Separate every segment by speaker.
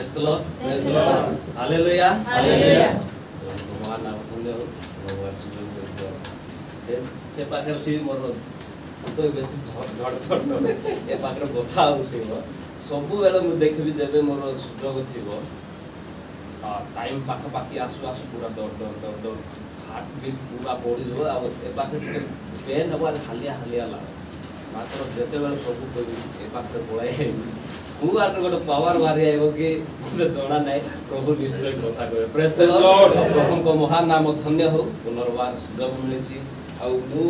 Speaker 1: Praise the Lord. Praise the Lord. Hallelujah. Hallelujah. भगवान नाम धन्य हो भगवान सुजन को से पाखर थी मोर तो बेसी झड़ न ए पाखर गोथा होथिबो सबु बेला मु देखबी जेबे मोर सुजोग थिबो टाइम पाख पाखी आसु आसु पूरा दौड़ हार्ट बीट पूरा बॉडी जो आ ए पाखर के पेन हवा हालिया हालिया ला मात्र जेते बेला सबु को ए पाखर पळाय हूँ आर गोटे पावर बाहरी आइबो कि मुझे जणा नै प्रभु निश्चय कथा कहे प्रेज द लॉर्ड प्रभु को महान नाम धन्य हो पुनर्बार सुजोग मिलिछि आ मु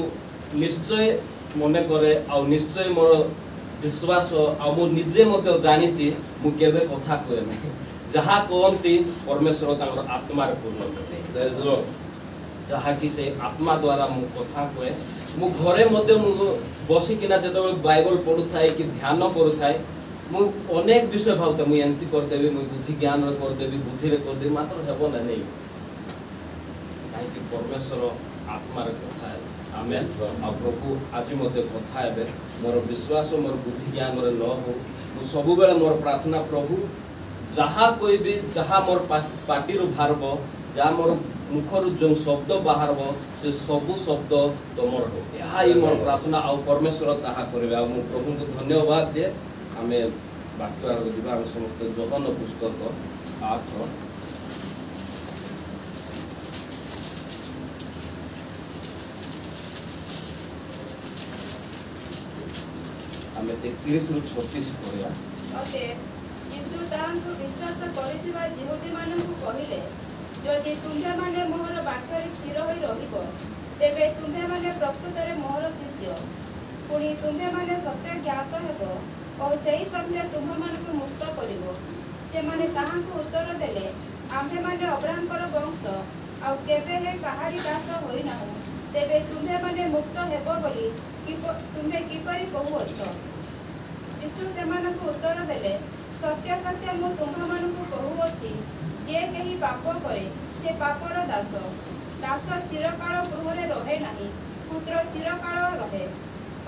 Speaker 1: निश्चय मने करे आ निश्चय मोर विश्वास आ मु निजे मते जानि छि मु केबे कथा कहे नै जहा कोंती परमेश्वर तांगर आत्मा रे पूर्ण करे प्रेज द लॉर्ड जहा कि से आत्मा द्वारा मु कथा कहे मु घरे मते मु बसी किना जतो बाइबल पढु थाए कि ध्यान करू थाए मु अनेक विषय भावता मु एंती कर देबी मु बुद्धि ज्ञान रे कर देबी बुद्धि रे कर देबी मात्र हेबो ना नै काई कि परमेश्वर आत्मा रे कथा है आमेन आ प्रभु आज मते कथा हेबे मोर विश्वास मोर बुद्धि ज्ञान रे न हो मु सब बेले मोर प्रार्थना प्रभु जहा कोई भी जहा मोर पार्टी रो भारबो जा मोर मुखरु जो शब्द बाहरबो से सब शब्द तमर हो यहा ई मोर प्रार्थना आ परमेश्वर ताहा करबे आ मु प्रभु को धन्यवाद दे आमे वाक्य आरो दिबा हम समस्त जोहन पुस्तक 8 आमे 31 रु 36 पढिया
Speaker 2: ओके यीशु तांको विश्वास करिथिबा यहूदी माननकु कहिले जदि तुमे माने मोहर वाक्य स्थिर होई रहिबो तेबे तुमे माने प्रकृत रे मोहर शिष्य पुनी तुमे माने सत्य ज्ञात हेबो और सही सत्य तुम मानक मुक्त करिवो से माने ताहांको उत्तर देले आम्भे माने अब्राहमकर वंश आ केबे हे कहारी दास होई ना हो तेबे तुमे माने मुक्त हेबो बोली कि तुमे किपरि कहू अछो यीशु से मानक उत्तर देले सत्य सत्य मु तुम मानक कहू अछि जे केही पाप करे से पापर दास दास चिरकाल गृहरे रहे नाही पुत्र चिरकाल रहे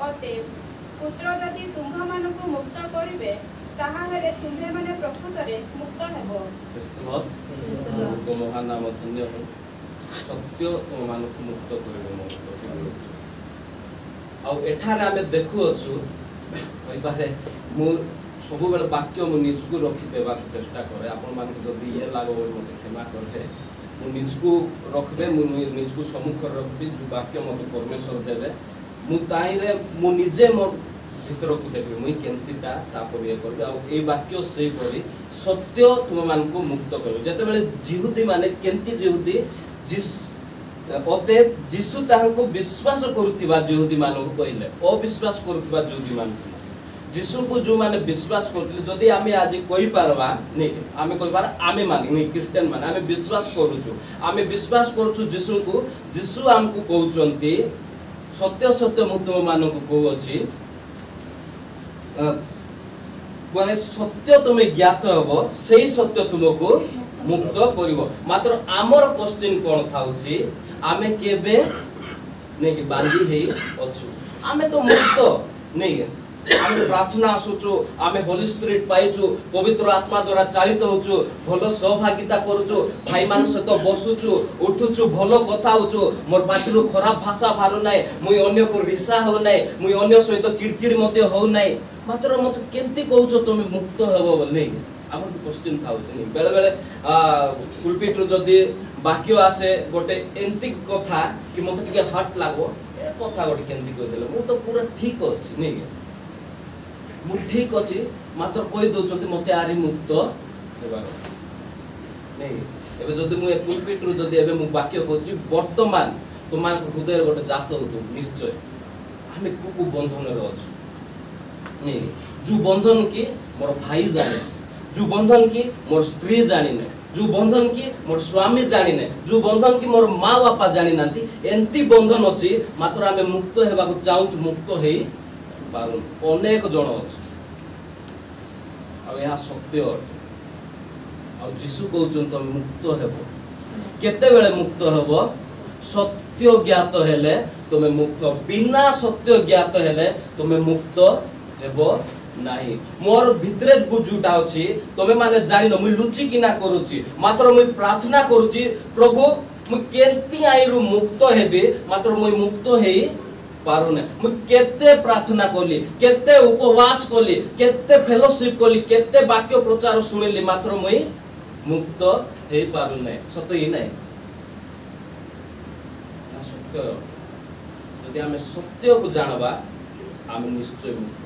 Speaker 2: अतएव पुत्र जदि तुम्हा मानक मुक्त करिवे ताहा हेले तुम्हे माने प्रकृत रे मुक्त हेबो
Speaker 1: को महान नाम धन्य हो सत्य तुम मानक मुक्त करिवे मोर आ एठारे आमे देखु अछु होई पारे मु सब बेले वाक्य मु निजकु रखि देबा चेष्टा करे आपन मानक जदि ये लागो मते क्षमा करबे मु निजकु रखबे मु निजकु सम्मुख रखबी जो वाक्य मते परमेश्वर देबे मु ताइरे मु निजे मोर भीतर को देखबे मुई केंतिटा तापर ये करबे आ ए वाक्य से परी सत्य तुम मान को मुक्त करबे जते बेले यहूदी माने केंति यहूदी जिस ओते जिसु तांको विश्वास करूथिबा यहूदी मानो कहिले अविश्वास करूथिबा यहूदी मान जिसु को जो माने विश्वास करथिले जदी आमे आज कोइ पारबा नै आमे कोइ पार आमे माने नै क्रिश्चियन माने आमे विश्वास करूछु जिसु को जिसु हमको कहउचंती सत्य सत्य मु तुम मानो को कहू अछि माने सत्य तुम ज्ञात हबो सेही सत्य तुमको मुक्त करिवो मात्र आमर क्वेश्चन कोन थाउची आमे केबे नै कि बांधी हेई अछु आमे तो मुक्त नै आमे प्रार्थना आसुचु आमे होली स्पिरिट पाइचु पवित्र आत्मा द्वारा चालित होचु भलो सहभागिता करूचु भाई मान सहित बसुचु उठुचु भलो कथा होचु मोर पाटिरु खराब भाषा बाहरु नै मुई अन्य को रिसा हो नै मुई अन्य सहित चिड़चिड़ मध्ये हो नै मात्र मत केंती कहउचो तुम मुक्त हेबो बोली हमर क्वेश्चन थाउछ नै बेले बेले पुलपिट रु जदी वाक्य आसे गोटे एंती कथा कि मत के हट लागो ए कथा गोटे केंती कह देले मु तो पूरा ठीक अछि नै मु ठीक अछि मात्र कोइ दोचंती मते आरी मुक्त हेबार नै एबे जदी मु पुलपिट रु जदी एबे मु वाक्य कहछि वर्तमान तुमान हृदय गोटे जात होतो निश्चय हमें कुकु बंधन रे अछि नै जो बंधन की मोर भाई जाने जो बंधन की मोर स्त्री जानि नै जो बंधन की मोर स्वामी जानि नै जो बंधन की मोर माँ बापा जानि नांती एंती बंधन अछि मात्र हमें मुक्त हेबा को चाहू मुक्त हेई बारू अनेक जण अछि आ यहा सत्य आ यीशु कहउछन तुम मुक्त हेबो केते बेले मुक्त हेबो सत्य ज्ञात हेले तुमे मुक्त बिना सत्य ज्ञात हेले तुमे मुक्त हेबो नहीं मोर भितरे जोटा अछि तमे माने जानि न मुई लुचि किना करूची मात्र मुई प्रार्थना करूची प्रभु मुई केति आइरु मुक्त हेबे मात्र मुई मुक्त हेई पारु ने मुई केते प्रार्थना कोली केते उपवास कोली केते फेलोशिप कोली केते वाक्य प्रचार सुनिली मात्र मुई मुक्त हेई पारु ने सत ही नै सत्य यदि आमे सत्य को जानबा आमे निश्चय मुक्त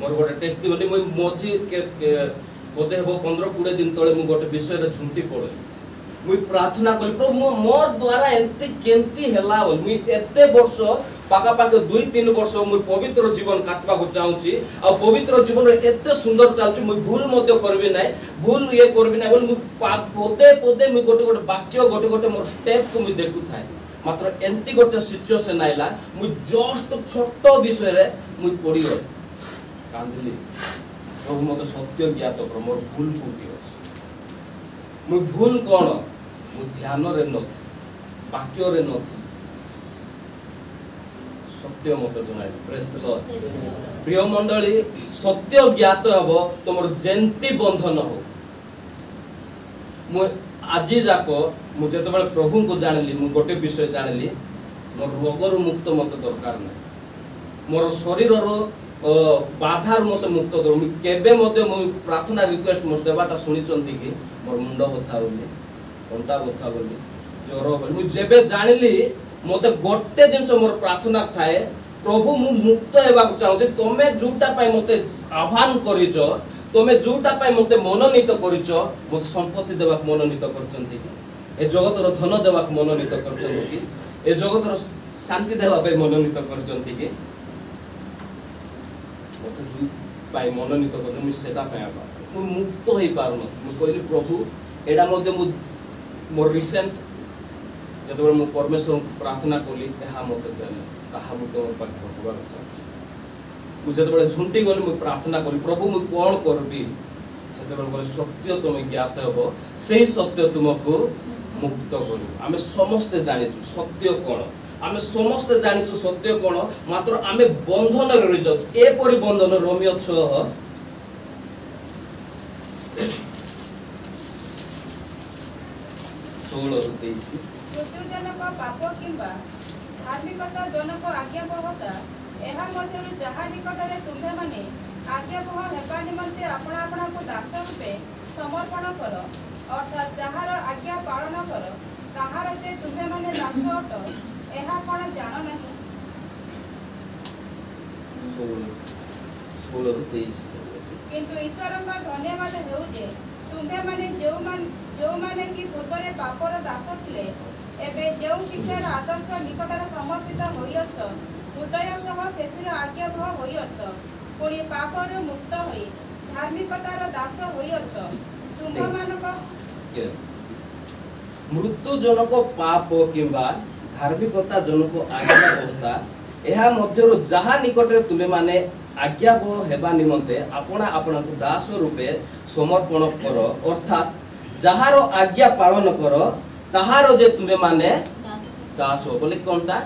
Speaker 1: मोर गोटे टेस्टिमनी मुई मोझी के बोधे हो 15-20 दिन तळे मु गोटे विषय रे झुंटी पड़े मुई प्रार्थना करी प्रभु मोर द्वारा एंती केंती हेला बोल मुई एते वर्ष पाका पाके 2-3 वर्ष मुई पवित्र जीवन काटबा को चाहूची आ पवित्र जीवन रे एते सुंदर चालची मुई भूल मध्य करबी नै भूल ये करबी नै बोल मुई पोते पोते मुई गोटे गोटे वाक्य गोटे गोटे मोर स्टेप को मुई देखु थाए मात्र एंती गोटे सिचुएशन आइला मुई जस्ट छोट विषय रे मुई पड़ी गई कांदिली प्रभु मत सत्य ज्ञात कर मोर भूल कोटी अछि मु भूल कोन मु ध्यान रे नथि वाक्य रे नथि सत्य मत जनाइ प्रेज द लॉर्ड प्रिय मंडली सत्य ज्ञात हबो तमर जेंती बंधन हो मु आजी जाको मु जते बेले प्रभु को जानली मु गोटे विषय जानली मोर रोगर मुक्त मत दरकार नै मोर शरीर रो बाधार मत मुक्त कर केबे मते मु प्रार्थना रिक्वेस्ट मत देबाटा सुनिचंती कि मोर मुंड बथा होली कंटा बथा होली ज्वर होली मु जेबे जानली मते गोटे जिंस मोर प्रार्थना थाए प्रभु मु मुक्त हेबा को चाहू जे तमे जुटा पाई मते आह्वान करिचो तमे जुटा पाई मते मनोनीत करिचो मते संपत्ति देबा मनोनीत करचंती कि ए जगत रो धन देबा मनोनीत करचंती कि ए जगत रो शांति देबा पे मनोनीत करचंती कि मत जु पाई मनोनीत कर मु सेटा पाई आबा मु मुक्त होई पारु न मु कहली प्रभु एडा मध्ये मु मोर रिसेंट जदो मु परमेश्वर प्रार्थना कोली एहा मते देले ताहा मु तोर पाख भगवान मु जदो झुंटी गली मु प्रार्थना करी प्रभु मु कोन करबी सेते बोले सत्य तुम ज्ञात हबो सेही सत्य तुमको मुक्त करू आमे समस्त जानिछु सत्य कोन आमे समस्त जानिछु सत्य कोन मात्र आमे बंधन रे रहि जाउ ए परि बंधन रोमियो 6
Speaker 2: जनक पाप किंबा धार्मिकता जनक आज्ञाबहता एहा मध्यरु जहा निकटरे तुम्हे माने आज्ञाबह हेबा निमंते आपना आपना को दास रूपे समर्पण कर अर्थात जहार आज्ञा पालन कर ताहार जे तुम्हे माने दास अट एहा कोन जानो नहीं किंतु ईश्वर का धन्यवाद हेउ जे तुम्हे माने जो माने कि पूर्वरे पापर दास थिले एबे जो शिक्षार आदर्श निकटर समर्पित होइअछ हृदय सह सेतिर आज्ञाबह होइअछ पुणी पापर मुक्त होई धार्मिकतार दास होइअछ तुम मानक
Speaker 1: मृत्यु जनक पाप किंबा धार्मिकता जनक आज्ञाबहता एहा मध्यरु जहा निकटरे तुमे माने आज्ञाबह हेबा निमंते आपना आपना को दास रूपे समर्पण कर अर्थात जहारो आज्ञा पालन कर ताहारो जे तुमे माने दास बोले कोनटा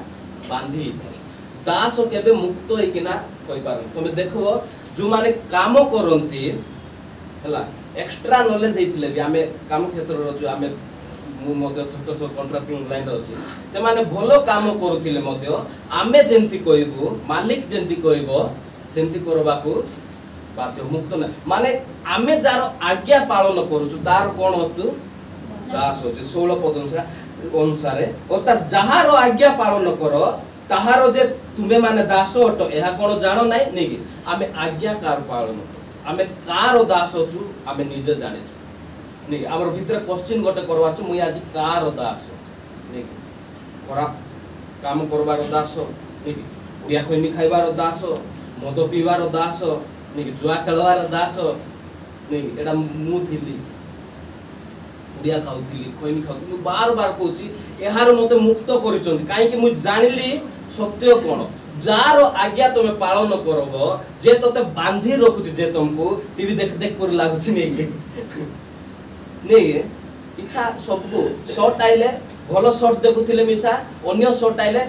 Speaker 1: बांधी दास केबे मुक्त होई किना कहि पार तुमे देखो जो माने काम करंती हला एक्स्ट्रा नॉलेज हेतिले भी आमे काम क्षेत्र रो जो आमे मु मते छोट कॉन्ट्रैक्टिंग लाइन अछि से माने भलो काम करूथिले मते आमे जेंती कहबो मालिक जेंती कहबो सेंती करबाकू बाध्य मुक्त न माने आमे जार आज्ञा पालन करूछु तार कोन होतु दास होचे 16 पद अनुसार अर्थात जहारो आज्ञा पालन करो ताहारो जे तुमे माने दास अट एहा कोन जानो नै नेकी आमे आज्ञाकार पालन आमे कार दास छु आमे निजे जाने छु नेकी हमर भीतर क्वेश्चन गोटे करवा छु मुई आज कार दास नेकी खराब काम करबार दास नेकी उडिया खैनी खाइबार दास मद पीबार दास नेकी जुआ खेलवार दास नेकी एटा मु थिली उडिया खाउथिली खैनी खाउथिली बार बार कहूची एहार मते मुक्त करिचंती काहे कि मु जानिली सत्य कोन जार आज्ञा तुमे पालन करबो जे तते बांधी रखुची जे तुमको टीवी देख देख पर लागुची नै इच्छा सबको शॉट आइले भलो शॉट देखुथिले मिसा अन्य शॉट आइले आ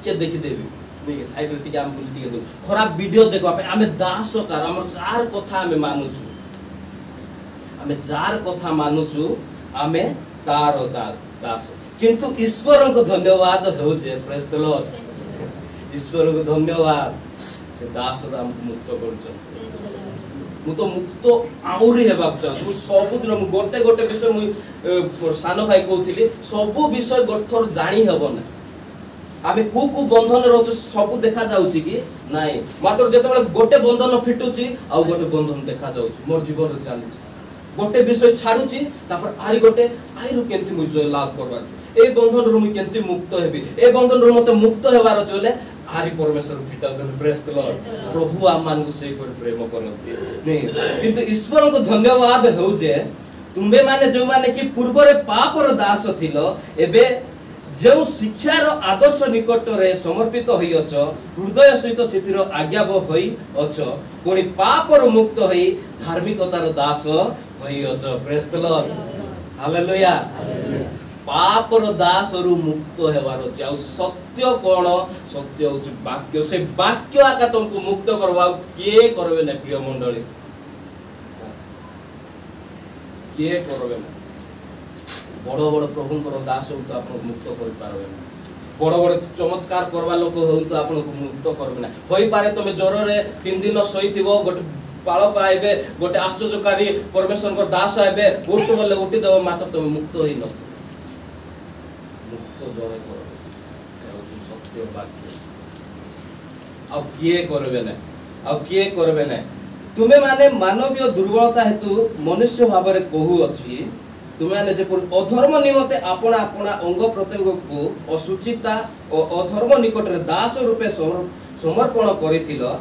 Speaker 1: के देखि देबी नहीं साइड रे टिके हम बुली टिके दो खराब वीडियो देखो पे आमे दास कार हमर कार कथा आमे मानुछु आमे जार कथा मानुछु आमे तार दास किंतु ईश्वर को धन्यवाद हो जे प्रेज द लॉर्ड ईश्वर को धन्यवाद से दास राम को मुक्त करछ मु तो मुक्त आउरी हेबाक चाहू सब दिन मु गोटे गोटे विषय मु सानो भाई कहउथिली सब विषय गोठर जानी हेबो ना आमे को बंधन रह सब देखा जाउची कि नाही मात्र जेतेबेले गोटे बंधन फिटुची आ गोटे बंधन देखा जाउची मोर जीवन रे चालुची गोटे विषय छाडुची तापर आरी गोटे आइरु केंति मु जय लाभ करबार ए बंधन रु मु केंति मुक्त हेबी ए बंधन रु मते मुक्त हेबार चले आरी परमेश्वर फिटा जन प्रेज द लॉर्ड प्रभु आमान को सेही पर प्रेम करनती नहीं किंतु ईश्वर को धन्यवाद हो जे तुमे माने जो माने कि पूर्व रे पाप रो दास थिलो एबे जो शिक्षार आदर्श निकट रे समर्पित होई अछ हृदय सहित सेतिर आज्ञाव होई अछ कोनी पाप रो मुक्त होई धार्मिकतार दास होई अछ प्रेज द लॉर्ड हालेलुया पाप रो दास रु मुक्त हेबार अछि आ सत्य कोन सत्य होछि वाक्य से वाक्य आका तुमको मुक्त करबा के करबे नै प्रिय मंडली के करबे नै बड़ बड़ प्रभुंकर दास हो तो आपन मुक्त कर पारबे बड़ बड़ चमत्कार करवा लोक हो तो आपन को मुक्त करबे ना होई पारे तुम ज्वर रे 3 दिन सहिथिबो गोटे पालक आइबे गोटे आश्चर्यकारी परमेश्वर को दास आइबे उठ बोले उठी देबो मात्र तुम मुक्त होई न मुक्त जय करबे सत्य वाक्य अब किए करबे ना अब किए करबे ना तुमे माने मानवीय दुर्बलता हेतु मनुष्य भाव रे कहू अछि तुमे जे अधर्म निमते अपना अपना अंग प्रत्यंग को असुचिता और अधर्म निकट रे दास रूपे समर्पण करिथिलो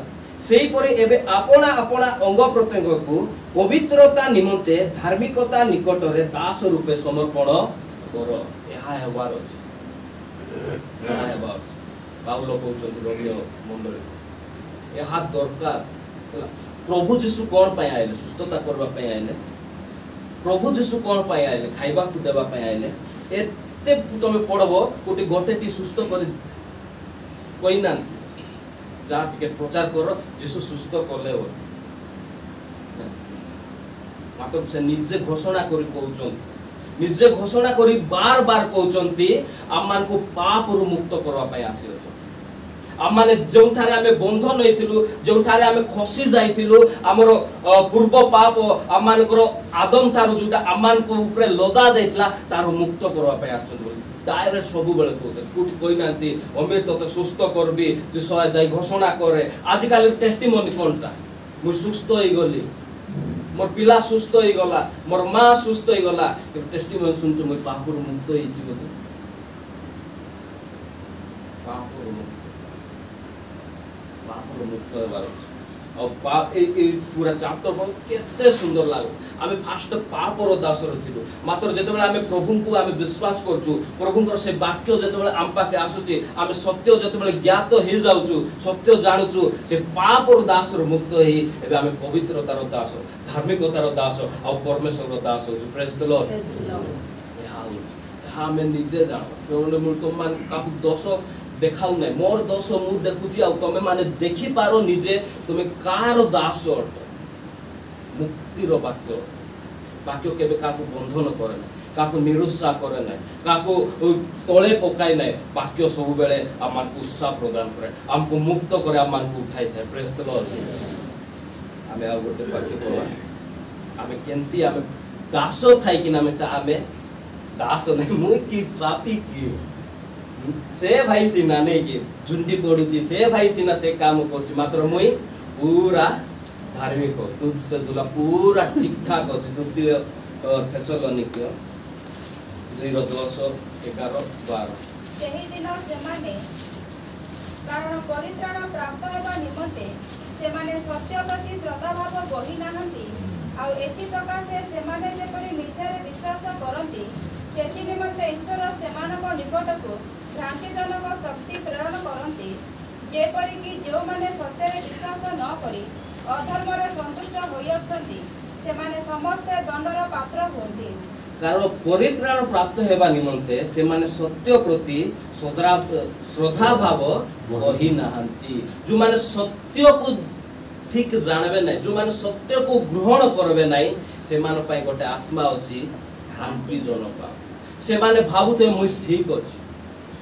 Speaker 1: सेही परे एबे अपना अपना अंग प्रत्यंग को पवित्रता निमते धार्मिकता निकट रे दास रूपे समर्पण करो एहा हेबार अछि एहा हेबार पाउलो कहउछन रोमियो मंडली एहा दरकार प्रभु यीशु कोन पय आइले सुस्थता करबा पय आइले प्रभु यीशु कोन पय आइले खाइबा को देबा पय आइले एते तमे पड़बो कोटी गोटेटी सुस्थ कर कोइना जा के प्रचार करो यीशु सुस्थ करले हो मात्र से निजे घोषणा करी कहउछन निजे घोषणा करी बार बार कहउछंती आमान को पाप रु मुक्त करबा पय आसी आम माने जो थारे आमे बंधन नैथिलु जो थारे आमे खसी जाइथिलु हमरो पूर्व पाप आम मानकर आदम थारु जोटा आम मान को ऊपर लदा जाइतला तारो मुक्त करबा पय आछन डायरेक्ट सब बेले कहते कोटी कोइ नांती अमीर तो सुस्थ करबी जे सय जाय घोषणा करे आज काल टेस्टिमनी कोनटा मु सुस्थ होई गली मोर पिला सुस्थ होई गला मोर मां सुस्थ होई गला टेस्टिमनी सुनतो मु पाप रु मुक्त होईची बोलते पाप रु मुक्त हेबार और पाप ए पूरा चैप्टर को केते सुंदर लागो आमे फास्ट पाप रो दास रथिलु मात्र जेतेबेले आमे प्रभु को आमे विश्वास करछु प्रभु को से वाक्य जेतेबेले आम पाके आसुची आमे सत्य जेतेबेले ज्ञात हे जाउछु सत्य जानुछु से पाप रो दास रो मुक्त हेई एबे आमे पवित्रतार दास धार्मिकतार दास और परमेश्वर रो दास होछु प्रेज द लॉर्ड यहा हमें निजे जानो मु तुम मान काकु दोष देखाउ नै मोर दोष मु देखुची आ तमे माने देखि पारो निजे तुमे कार दास मुक्ति रो वाक्य वाक्य केबे काकु बंधन करे नै काकु निरुत्साह करे नै काकु तळे पकाय नै वाक्य सब बेले आमान उत्साह प्रदान करे हमको मुक्त करे आमान को उठाई थाए प्रेज द लॉर्ड आमे आ गोटे वाक्य कहवा आमे केंती आमे दास थाई कि नामे से आमे दास नै मु की पापी की से भाई सीना नहीं कि झुंडी पड़ुची से भाई सीना से काम करछि मात्र मुई पूरा धार्मिक तुझ से तुला पूरा ठीक ठाक अछि द्वितीय थेसलोनिके 2:10-11-12
Speaker 2: सेही दिन सेमाने कारण परित्राण प्राप्त हेबा निमंते सेमाने सत्य प्रति श्रद्धा भाव बहि नाहंती आ एति सकासे सेमाने जेपरि मिथ्या रे विश्वास करंती सेति निमंते ईश्वर सेमानक निकटको भ्रांतिजनक शक्ति प्रेरण करती जेपरि कि जो माने सत्य रे विश्वास न करी अधर्म रे संतुष्ट होई अछंती सेमाने समस्त दंडर पात्र होंती
Speaker 1: कारण परित्राण प्राप्त हेबा निमंते से माने सत्य प्रति श्रद्धा भाव कही नाहंती जो माने सत्य को ठीक जानबे नहीं जो माने सत्य को ग्रहण करबे नहीं से मान पाई गोटे आत्मा अछि भ्रांति जनक से माने भाबुते मुई ठीक अछि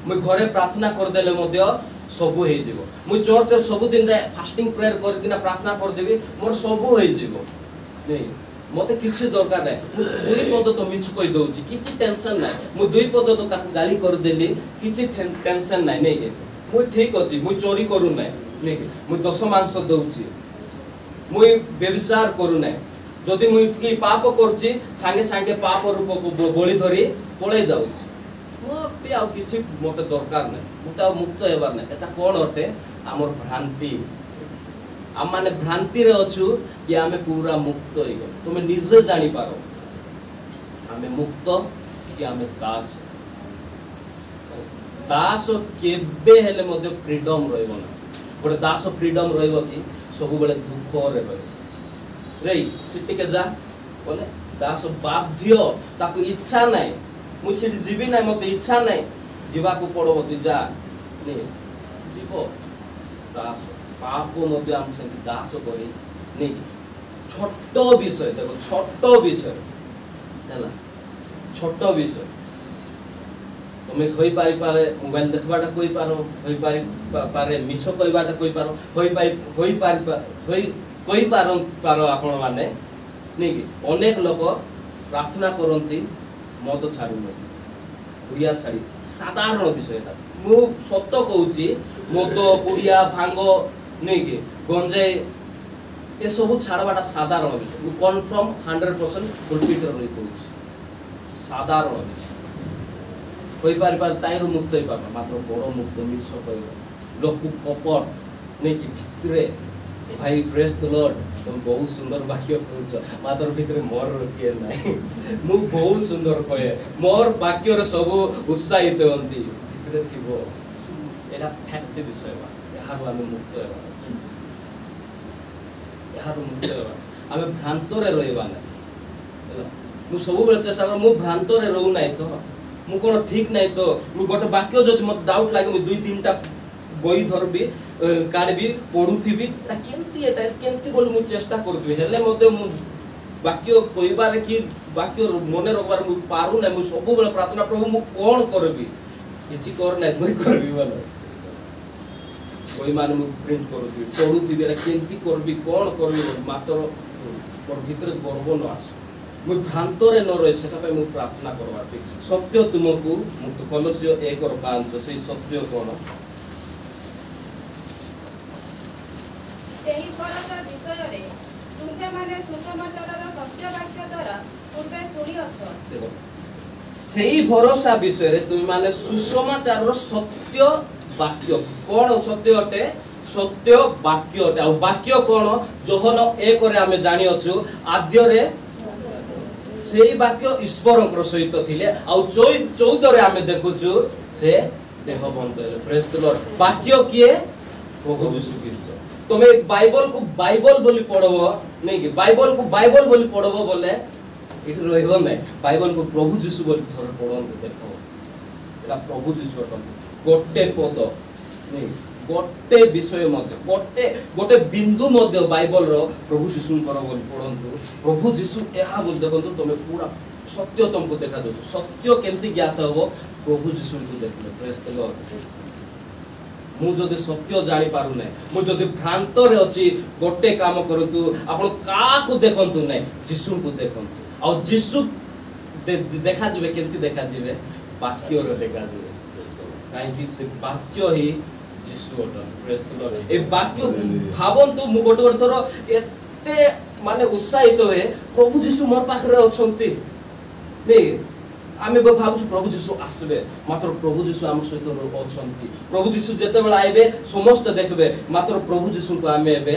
Speaker 1: मुई घरे प्रार्थना कर देले मध्य सब हो जीवो मुई चर्च सब दिन जाय फास्टिंग प्रेयर कर दिना प्रार्थना कर देबी मोर सब हो जीवो नहीं मते किछि दरकार नै दुई पद तो मिछ कहि दउची किछि टेंशन नै मु दुई पद तो ताको गाली कर देली किछि टेंशन नै नै मु ठीक अछि मु चोरी करू नै नै मु दश मांस दउची मु व्यभिचार करू नै जदि मु की पाप करछि संगे संगे पाप रूप को बळी धरी पळे जाउछि मोटे आ किछि मते दरकार नै मते मुक्त हेबार नै एटा कोन अटे हमर भ्रांति आम माने भ्रांति रे अछु कि आमे पूरा मुक्त होई गो तुमे निजे जानि पारो आमे मुक्त कि आमे दास केबे हेले मध्ये फ्रीडम रहइबो ना गोटे दास फ्रीडम रहइबो कि सब बेले दुख रे रहइ रे सिटी के जा बोले दास बाध्य ताको इच्छा नै मु सिटी जीवी नै मते इच्छा नै जीवा को पड़ो तु जा नै जीवो दास पाप मध्य हम से दास करी नहीं छोट विषय देखो छोट विषय हैला छोट विषय तुमे होई पारे मोबाइल देखबाटा कोई पारो होई पारे मिछ कहबाटा कोई पारो होई पारो आपण माने नहीं कि अनेक लोक प्रार्थना करंती मद छाडू नै पुड़िया छाड़ी साधारण विषय मु सत्य कहूची मद पुड़िया भांग नहीं कि गंजाई ये सब छाड़वाटा साधारण विषय मु कन्फर्म 100% फुलफिटर रही कहूची साधारण विषय कोई पार ताइरो मुक्त होई पाबा मात्र बड़ मुक्त मिछ कहबो लोक कपट नहीं कि भितरे भाई प्रेज द लॉर्ड तुम बहुत सुंदर वाक्य कहूछ मात्र भितरे मोर रखिए नाही मु बहुत सुंदर कहे मोर वाक्य रे सब उत्साहित होंती भितरे थिबो एला फैक्ट विषय यार हम मुक्त हेबा यार मुक्त हेबा आमे भ्रांत रे रहइबा ना मु सब बेले चेष्टा कर मु भ्रांत रे रहू नाही तो मु कोन ठीक नाही तो मु गोटे वाक्य जदि मत डाउट लागे मु दुई तीनटा बही धरबी काढबी पढुथिबी एटा केंती बोल मु चेष्टा करथबी हेले मते मु वाक्य कहिबारे कि वाक्य मने रखबार मु पारु नै मु सब बेले प्रार्थना प्रभु मु कोन करबी किछि कर नै मु करबी बोल कोई मान मु प्रिंट करूथी पढुथी बेला केंती करबी कोन करबी मात्र मोर भीतर गर्व न आस मु भ्रांत रे न रहे सेटा पे मु प्रार्थना करबाती सत्य तुमको मुक्त कलसियो 1:5 सेही सत्य कोन
Speaker 2: सेही परता विषय रे तुमके माने सुसमाचारर सत्य वाक्य द्वारा पूर्वे सुनी अछ
Speaker 1: देखो सेही भरोसा विषय रे तुम माने सुसमाचारर सत्य वाक्य कोन सत्य अटे सत्य वाक्य अटे आ वाक्य कोन जोहन 1 रे हमें जानि अछु आद्य रे सेही वाक्य ईश्वरଙ୍କର सहित थिले आ 14 रे हमें देखुछु से देहबंत हेले प्रेज द लॉर्ड वाक्य किए प्रभु यीशु ख्रीस्ट तुमे बाइबल को बाइबल बोली पढबो नहीं कि बाइबल को बाइबल बोली पढबो बोले इट रहइबो नै बाइबल को प्रभु यीशु बोली थोर पढन देखो एला प्रभु यीशु अटन गोटे पद नहीं गोटे विषय मध्य गोटे बिंदु मध्य बाइबल रो प्रभु यीशु कर बोली पढंतु प्रभु यीशु एहा बोल देखंतु तुमे पूरा सत्य तुमको देखा दो सत्य केंती ज्ञात हो प्रभु यीशु को देखले प्रेज द लॉर्ड मु जदि सत्य जानि पारु नै मु जदि भ्रांत रे अछि गोटे काम करतु आपण का को देखंतु नै यीशु को देखंतु आ यीशु देखा जिवे केंती देखा जिवे वाक्य रे देखा जिवे काहे कि से वाक्य ही यीशु अटन प्रेज द लॉर्ड ए वाक्य भावंतु मु गोटे थोर एते माने उत्साहित होए प्रभु यीशु मोर पाख रे अछंती नै आमे भाबु प्रभु यीशु आसबे मात्र प्रभु यीशु हम सहित अछंती प्रभु यीशु जते बेला आइबे समस्त देखबे मात्र प्रभु यीशु को आमे एबे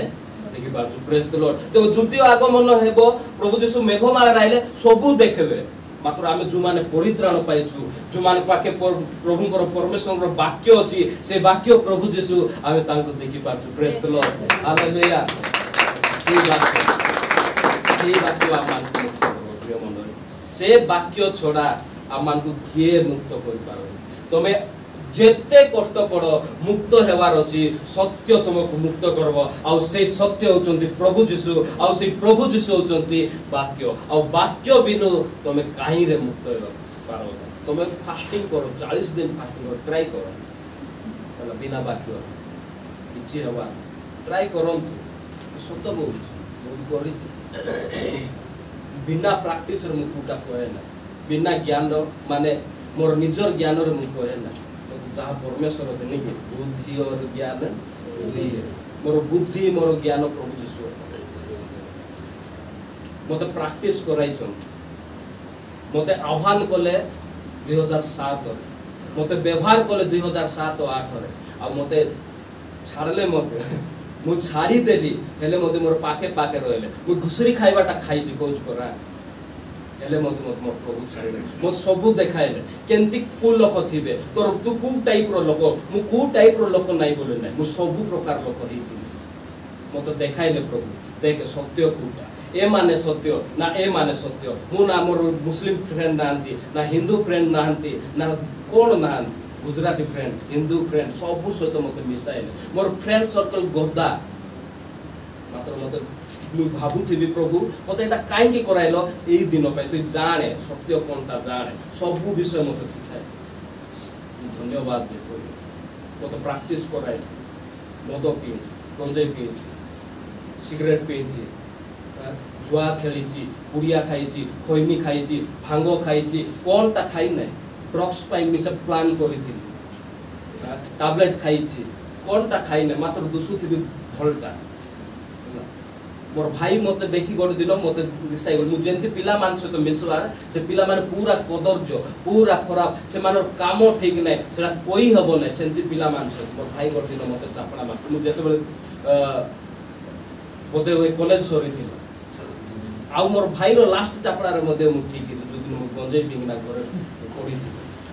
Speaker 1: देखि पाछु प्रेज द लॉर्ड तो द्वितीय आगमन हेबो प्रभु यीशु मेघमाला राइले सबु देखबे मात्र आमे जो माने परित्राण पाइछु जो माने पाके प्रभुଙ୍କର परमेश्वरଙ୍କର वाक्य अछि से वाक्य प्रभु यीशु आमे तांको देखि पाछु प्रेज द लॉर्ड हालेलुया सेही वाक्य आमान प्रिय मंडळी से वाक्य छड़ा आम को किए मुक्त कर पारो तमे जेते कष्ट पड़ मुक्त हेवार अछि सत्य तुमको मुक्त करबो आ से सत्य होचंती प्रभु यीशु आ से प्रभु यीशु होचंती वाक्य आ वाक्य बिनु तमे काहे रे मुक्त हो पारो तमे फास्टिंग करो 40 दिन फास्टिंग करो ट्राई करो तला बिना वाक्य किछि हवा ट्राई करंतु सत्य बोल करी बिना प्रैक्टिस रे मुकुटा कोए ना बिना ज्ञान माने मोर निजर ज्ञान रे मुको है ना जहाँ परमेश्वर देने की बुद्धि और ज्ञान मोर बुद्धि मोर ज्ञान प्रभु यीशु मते प्रैक्टिस कराई मते आह्वान कले 2007 मते व्यवहार कले 2007 8 रे आ मते छाड़ले मते मु छाड़ी देली हेले मते मोर पाके पाके रहले मु घुसरी खाइबाटा खाई छी कोच करा हेले मते मते मोर प्रभु छाड़ले मो सब देखाइले केंती को लोक थिबे तोर तू को टाइप रो लोक मु को टाइप रो लोक नाही बोले नाही मु सब प्रकार लोक हेती मते देखाइले प्रभु देख सत्य कोटा ए माने सत्य ना ए माने सत्य मु ना मोर मुस्लिम फ्रेंड नांती ना हिंदू फ्रेंड नांती ना कोन नांती गुजराती फ्रेंड हिंदू फ्रेंड सब सहित मते मिसाइले मोर फ्रेंड सर्कल गोदा मात्र मते मु भाबुथिबि प्रभु मते एटा काहे की कराइलो एई दिन पे तू जाने सत्य कोनटा जाने सब विषय मते सिखाए धन्यवाद दे प्रभु मते प्रैक्टिस कराइ मद पी गंजे पी सिगरेट पीची जुआ खेलीची पुड़िया खाईची खैनी खाईची भांगो खाईची कोनटा खाई नै ड्रग्स पाई मिसे प्लान करिथि टैबलेट खाईची कोनटा खाई नै मात्र दुसुथि भलटा मोर भाई मते देखि गोड दिन मते रिसाई गल मु जेंति पिला मान सहित मिसवार से पिला माने पूरा कदर्ज पूरा खराब से मानर काम ठीक नै सेला कोई हबो नै सेंति पिला मान सहित मोर भाई गोड दिन मते चापड़ा मास मु जेते बेले बोते ओई कॉलेज सरी थिला आ मोर भाई रो लास्ट चापड़ा रे मते मु ठीक जो दिन मु गंजे बिंगना करे पड़ी थी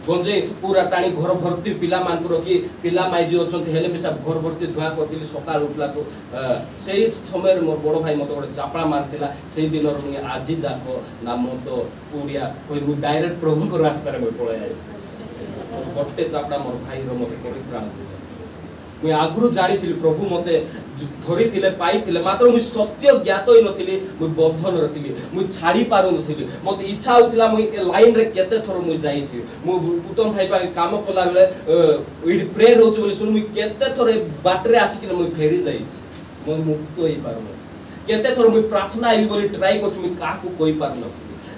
Speaker 1: गंजे पूरा टाणी घर भर्ती पिला मान को रखी पिला माई जे अछंती हेले मिसा घर भर्ती धुआ करथिली सकाळ उठला को सेही समय रे मोर बड़ भाई मते गोटे चापड़ा मारथिला सेही दिन रो मु आजि जाको नाम तो पुडिया कोई मु डायरेक्ट प्रभु को रास्ता रे पळे आइ गोटे चापड़ा मोर भाई रो मते कोरी प्राण मु आगुरु जानि थिली प्रभु मते धरी थिले पाई थिले मात्र मु सत्य ज्ञात होई नथिली मु बंधन रथिली मु छाड़ी पारु नथिली मते इच्छा होतिला मु ए लाइन रे केते थरो मु जाई छी मु उत्तम भाई पा काम कोला बेले इड प्रेयर होछ बोली सुन मु केते थरो बाटरे आसी कि मु फेरी जाई छी मु मुक्त होई पारु केते थरो मु प्रार्थना आइबी बोली ट्राई करछु मु का को कोई पार न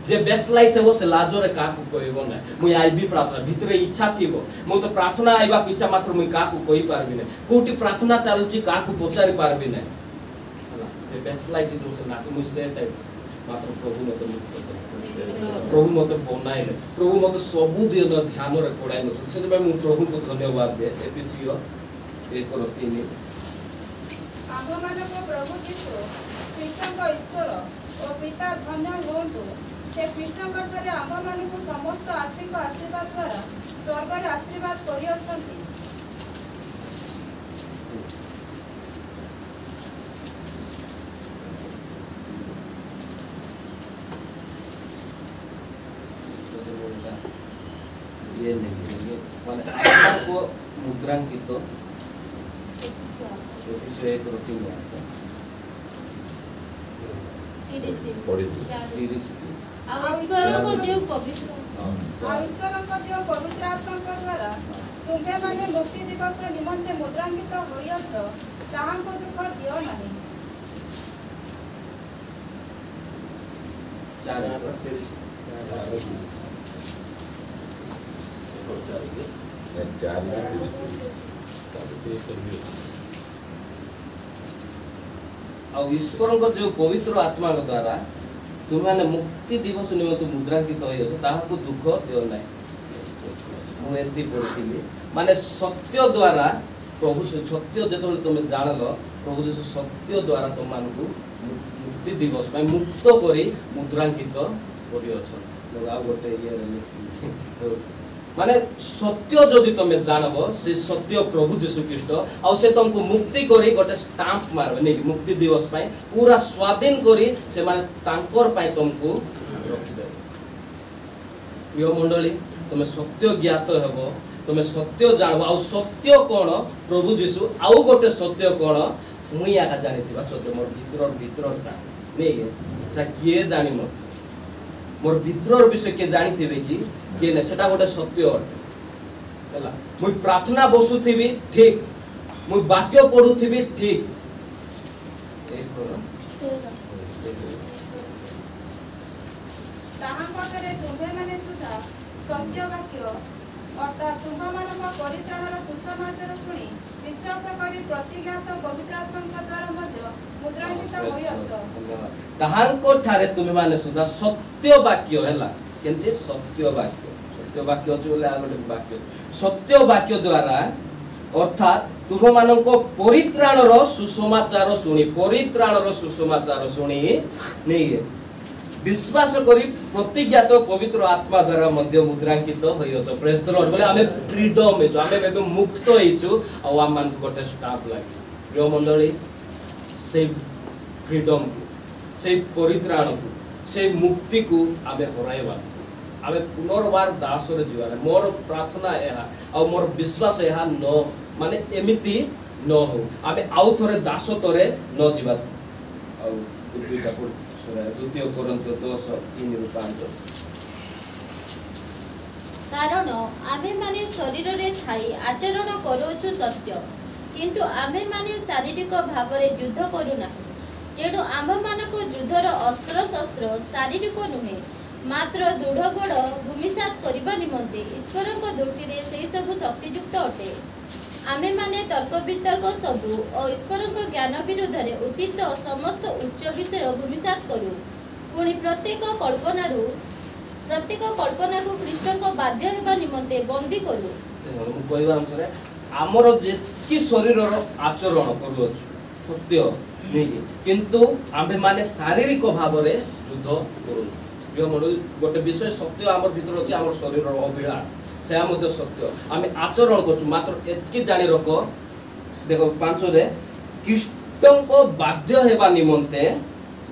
Speaker 1: जे बैकस्लाइड थे वो से लाजो रे का को कहबो ना मु आइबी प्रार्थना भितरे इच्छा थिबो मु तो प्रार्थना आइबा की इच्छा मात्र मु का को कोई पारबी नै कोटी प्रार्थना चालुची का को पचारि पारबी नै हला जे बैकस्लाइड जो से ना मु से टाइप मात्र प्रभु मते मुक्त प्रभु मते बनाइले प्रभु मते सबु दिन ध्यान रे कोडाइ न से मु प्रभु को धन्यवाद दे एपीसीओ 1:3
Speaker 2: आगो मानको प्रभु यीशु कृष्ण को ईश्वर और पिता धन्य होंतु से कृष्ण करतरे आम मानकु समस्त आत्मिक आशीर्वाद द्वारा स्वर्ग रे आशीर्वाद करि अछंती
Speaker 1: ये नहीं माने आपको मुद्रांकित तो विषय एक रोटी में आता 30
Speaker 2: ईश्वर को जो पवित्र आत्मा द्वारा तुम्हे माने मुक्ति दिवस निमंते मुद्रांकित होइछ ताहाको दुख दियो नाही
Speaker 1: ईश्वर को जो पवित्र आत्मा द्वारा तुम्हारे मुक्ति दिवस निमित्त मुद्रांकित हो दुख दियो ना मुझे पढ़ी माने सत्य द्वारा प्रभु सत्य जो तुम जानल प्रभु जो सत्य द्वारा तुम मुक्ति दिवस मुक्त कर मुद्रांकित कर गोटे ये माने सत्य जदि तुम जानब से सत्य प्रभु जीशु ख्रीस्ट आ से तुमको मुक्ति करी गोटे स्टाम्प मारबे नहीं मुक्ति दिवस पाई पूरा स्वाधीन करी से माने तांकर पाई तुमको रखि दे प्रिय मंडली तुम सत्य ज्ञात हेब तुम सत्य जान आ सत्य कौन प्रभु जीशु आउ गोटे सत्य कौन मुई आका जानी सत्य मोर भीतरटा नहीं से किए जानी मोर भीतर विषय किए जानी थे कि किए ना सेटा गोटे सत्य अटे है मुई प्रार्थना बसुथी ठीक मुई वाक्य पढ़ुथी ठीक
Speaker 2: सत्य वाक्य अर्थात तुम्हां परित्राणर सुसमाचार शुणी विश्वास करी प्रतिज्ञात पवित्र आत्मा द्वारा मध्य मुद्रांकित होइअछ
Speaker 1: ताहांको ठारे तुमे माने सुधा सत्य वाक्य हैला केनते सत्य वाक्य अछि बोले आगोटे वाक्य सत्य वाक्य द्वारा अर्थात तुम मानको परित्राणर सुसमाचार शुणी नहीं विश्वास करी प्रतिज्ञात पवित्र आत्मा द्वारा मध्य मुद्रांकित होइअछ प्रेज द लॉर्ड बोले आमे फ्रीडम हेचो आमे बेबे मुक्त हेचो आ आम मान गोटे स्टाफ लागे प्रिय मंडली से फ्रीडम को से परित्राण को से मुक्ति को आमे हराइबा आमे पुनर्बार दास रे जीवार मोर प्रार्थना एहा आ मोर विश्वास एहा न माने एमिति न हो आमे आउ थरे दास तरे न जीवा आ दुईटा पढ द्वितीय कोरिन्थियो 10:3-5
Speaker 3: कारण आमे माने शरीर रे छाई आचरण करूछु सत्य किंतु आमे माने शारीरिक भाव रे युद्ध करू नाही जेडो आम मानक युद्धर अस्त्र शस्त्र शारीरिक नुहे मात्र दृढ़ गोड़ भूमिसात करबा निमंते ईश्वरक दृष्टि रे सेही सब शक्तियुक्त अटे आमे माने तर्क वितर्क सबु और ईश्वरक ज्ञान विरुद्ध रे उचित समस्त उच्च विषय भूमिसात करू पुणी प्रत्येक कल्पना को कृष्ण को बाध्य हेबा निमंते बंदी करू
Speaker 1: हम कहबा अनुसार हमर जेकी शरीर रो आचरण करू सत्य नहीं किंतु आमे माने शारीरिक भाव रे युद्ध करू प्रिय मंडली गोटे विषय सत्य हमर भीतर अछि हमर शरीर रो अभिलाष से मध्य सत्य आमे आचरण करछु मात्र एतकी जानि रखो देखो 5 रे कृष्ण को बाध्य हेबा निमंते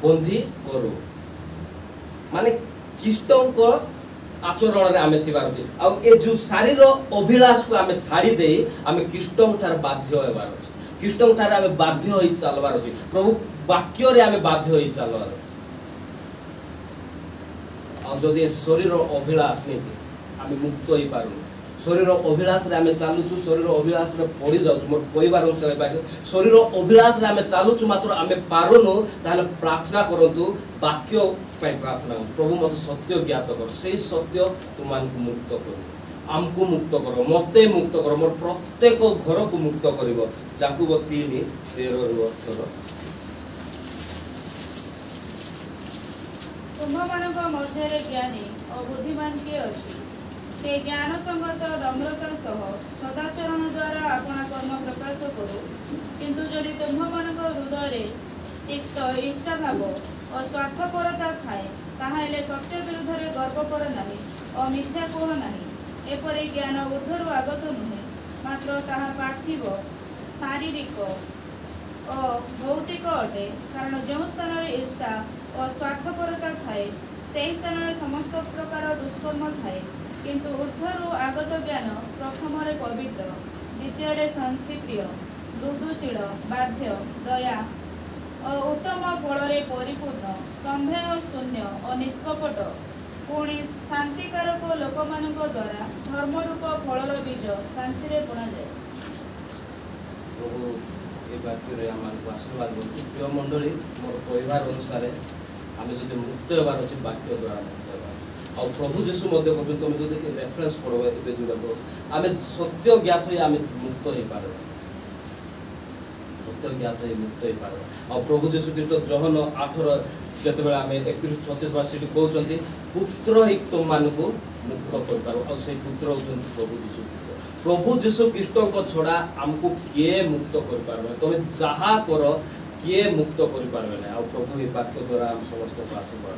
Speaker 1: बंदी करू माने कृष्ण को आचरण रे आमे थिबार अछि आ ए जो शरीर अभिलाष को आमे छाड़ी दे आमे कृष्ण थार बाध्य हेबार अछि कृष्ण थार आमे बाध्य होई चलबार अछि प्रभु वाक्य रे आमे बाध्य होई चलबार अछि आ जदि शरीर अभिलाष नै आमे मुक्त होई पारू शरीर अभिलाष रे आमे चालुछु शरीर अभिलाष रे पड़ी जाउछु मोर परिवार अनुसार बाकी शरीर अभिलाष रे आमे चालुछु मात्र आमे पारुनु ताले प्रार्थना करंतु वाक्य पय प्रार्थना प्रभु मते सत्य ज्ञात कर सेही सत्य तुमान को मुक्त कर आमको मुक्त कर मते मुक्त कर मोर प्रत्येक घर को मुक्त करिवो याकूब 3:13
Speaker 2: तुम्हां मध्य ज्ञानी और बुद्धिमान किए अछि से ज्ञान संगत नम्रता सह सदाचरण द्वारा अपना कर्म प्रकाश करू किंतु जदि तुम्हां हृदय तिक्त ईर्षा भाव और स्वार्थपरता थाए ताहाले सत्य विरुद्ध रे गर्व कर नाही और मिथ्या कह नाही एपरि ज्ञान ऊर्ध्वरु आगत नुहे मात्र ताहा पार्थिव शारीरिक और भौतिक अटे कारण जो स्थान ईर्षा और स्वार्थपरता थाए से स्थान समस्त प्रकार दुष्कर्म थाए किंतु ऊर्ध्वरु आगत ज्ञान प्रथम पवित्र द्वितीय शांतिप्रिय मृदुशील बाध्य दया और उत्तम फल परिपूर्ण संदेह शून्य और निष्कपट पुणी शांतिकारक लोक मान द्वारा धर्मरूप फलर बीज शांति रे बुणा जाए
Speaker 1: प्रभु ए वाक्य आशीर्वाद करछु प्रिय मंडली मोर परिवार अनुसार आमे जदि मुक्त हेबार अछि वाक्य द्वारा मुक्त हेबार और प्रभु यीशु मध्य को तुम जदि रेफरेंस पढबे एबे जुडा को आमे सत्य ज्ञात होई आमे मुक्त होई पारो सत्य ज्ञात होई मुक्त होई पारो और प्रभु यीशु ख्रीष्ट जहन 8 जते बेला आमे 31-36 वर्ष कहउचंती पुत्र ही तुम मान को मुक्त कर पारो और से पुत्र होचन प्रभु यीशु ख्रीष्ट को छोड़ा हमको किए मुक्त कर पारबे तुम जहा करो किए मुक्त कर पारबे ना और प्रभु ये वाक्य द्वारा हम समस्त को आशीर्वाद